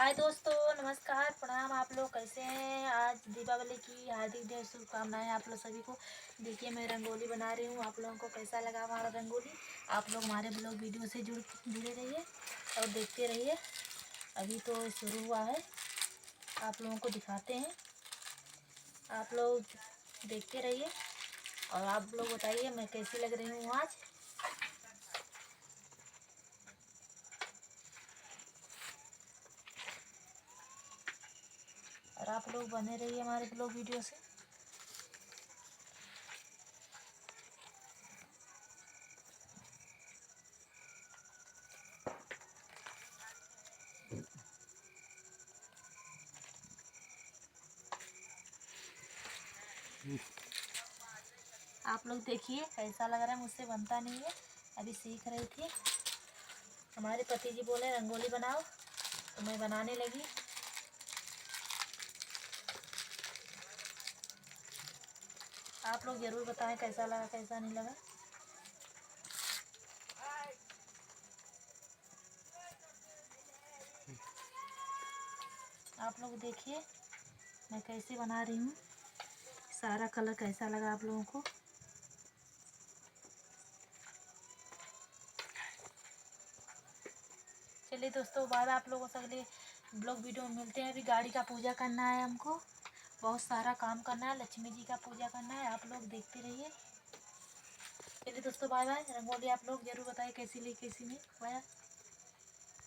हाय दोस्तों, नमस्कार, प्रणाम। आप लोग कैसे हैं? आज दीपावली की हार्दिक ढेर शुभकामनाएं आप लोग सभी को। देखिए मैं रंगोली बना रही हूँ। आप लोगों को कैसा लगा हमारा रंगोली? आप लोग हमारे ब्लॉग वीडियो से जुड़े रहिए और देखते रहिए। अभी तो शुरू हुआ है, आप लोगों को दिखाते हैं। आप लोग देखते रहिए और आप लोग बताइए मैं कैसी लग रही हूँ आज। और आप लोग बने रहिए हमारे ब्लॉग वीडियो से। आप लोग देखिए कैसा लग रहा है। मुझसे बनता नहीं है, अभी सीख रही थी। हमारे पति जी बोले रंगोली बनाओ तो मैं बनाने लगी। आप लोग ज़रूर बताएं कैसा लगा कैसा नहीं लगा। आप लोग देखिए मैं कैसे बना रही हूँ। सारा कलर कैसा लगा आप लोगों को। चलिए दोस्तों, बाय बाय। आप लोगों से अगले ब्लॉग वीडियो में मिलते हैं। अभी गाड़ी का पूजा करना है हमको, बहुत सारा काम करना है। लक्ष्मी जी का पूजा करना है। आप लोग देखते रहिए। चलिए दोस्तों, बाय बाय। रंगोली आप लोग ज़रूर बताइए कैसी लगी कैसी नहीं। बाय।